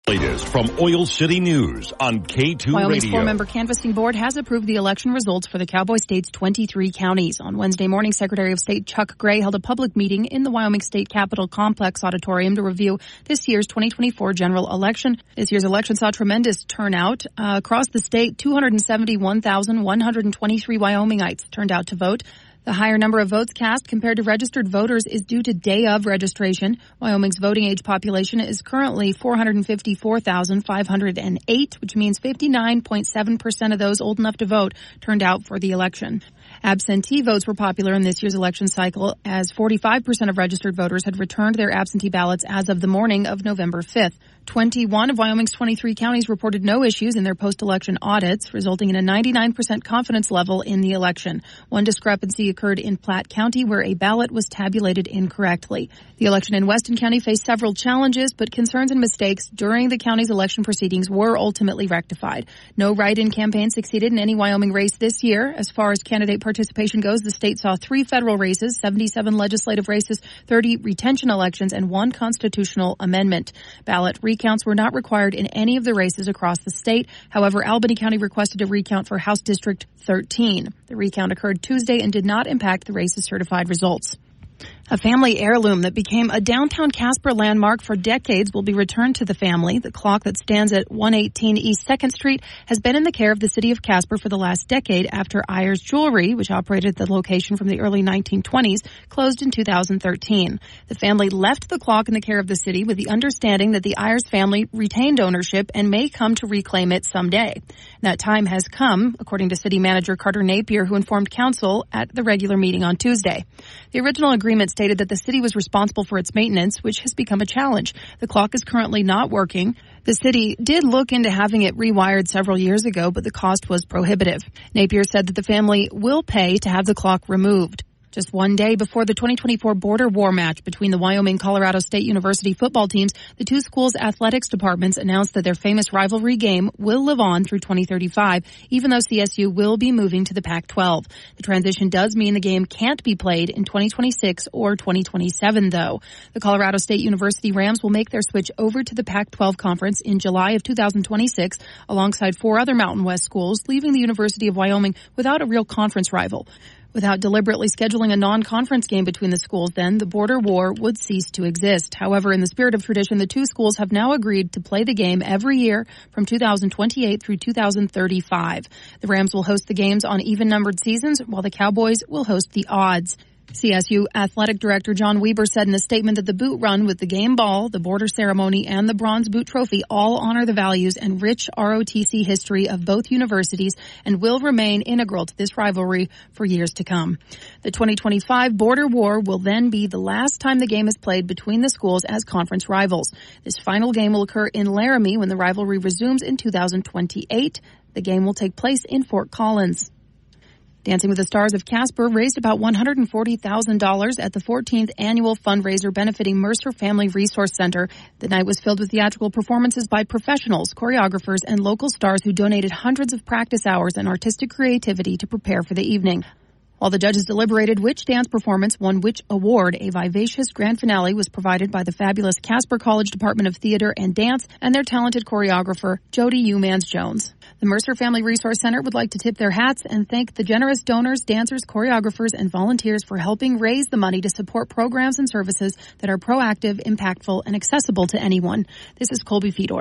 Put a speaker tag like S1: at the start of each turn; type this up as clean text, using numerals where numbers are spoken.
S1: Latest from Oil City News on K2
S2: Wyoming's
S1: Radio.
S2: four-member canvassing board has approved the election results for the Cowboy State's 23 counties. On Wednesday morning, Secretary of State Chuck Gray held a public meeting in the Wyoming State Capitol Complex Auditorium to review this year's 2024 general election. This year's election saw tremendous turnout. Across the state, 271,123 Wyomingites turned out to vote. The higher number of votes cast compared to registered voters is due to day of registration. Wyoming's voting age population is currently 454,508, which means 59.7% of those old enough to vote turned out for the election. Absentee votes were popular in this year's election cycle, as 45% of registered voters had returned their absentee ballots as of the morning of November 5th. 21 of Wyoming's 23 counties reported no issues in their post-election audits, resulting in a 99% confidence level in the election. One discrepancy occurred in Platte County, where a ballot was tabulated incorrectly. The election in Weston County faced several challenges, but concerns and mistakes during the county's election proceedings were ultimately rectified. No write-in campaign succeeded in any Wyoming race this year. As far as candidate participation goes, the state saw 3 federal races, 77 legislative races, 30 retention elections, and 1 constitutional amendment. Ballot recounts were not required in any of the races across the state. However, Albany County requested a recount for House District 13. The recount occurred Tuesday and did not impact the race's certified results. A family heirloom that became a downtown Casper landmark for decades will be returned to the family. The clock that stands at 118 East 2nd Street has been in the care of the city of Casper for the last decade after Ayers Jewelry, which operated the location from the early 1920s, closed in 2013. The family left the clock in the care of the city with the understanding that the Ayers family retained ownership and may come to reclaim it someday. That time has come, according to City Manager Carter Napier, who informed council at the regular meeting on Tuesday. The original agreement stated that the city was responsible for its maintenance, which has become a challenge. The clock is currently not working. The city did look into having it rewired several years ago, but the cost was prohibitive. Napier said that the family will pay to have the clock removed. Just one day before the 2024 border war match between the Wyoming-Colorado State University football teams, the two schools' athletics departments announced that their famous rivalry game will live on through 2035, even though CSU will be moving to the Pac-12. The transition does mean the game can't be played in 2026 or 2027, though. The Colorado State University Rams will make their switch over to the Pac-12 conference in July of 2026, alongside 4 other Mountain West schools, leaving the University of Wyoming without a real conference rival. Without deliberately scheduling a non-conference game between the schools, then, the border war would cease to exist. However, in the spirit of tradition, the two schools have now agreed to play the game every year from 2028 through 2035. The Rams will host the games on even-numbered seasons, while the Cowboys will host the odds. CSU Athletic Director John Weber said in a statement that the boot run with the game ball, the border ceremony, and the Bronze Boot Trophy all honor the values and rich ROTC history of both universities and will remain integral to this rivalry for years to come. The 2025 border war will then be the last time the game is played between the schools as conference rivals. This final game will occur in Laramie when the rivalry resumes in 2028. The game will take place in Fort Collins. Dancing with the Stars of Casper raised about $140,000 at the 14th annual fundraiser benefiting Mercer Family Resource Center. The night was filled with theatrical performances by professionals, choreographers, and local stars who donated hundreds of practice hours and artistic creativity to prepare for the evening. While the judges deliberated which dance performance won which award, a vivacious grand finale was provided by the fabulous Casper College Department of Theater and Dance and their talented choreographer, Jody Umans-Jones. The Mercer Family Resource Center would like to tip their hats and thank the generous donors, dancers, choreographers, and volunteers for helping raise the money to support programs and services that are proactive, impactful, and accessible to anyone. This is Colby Fedor.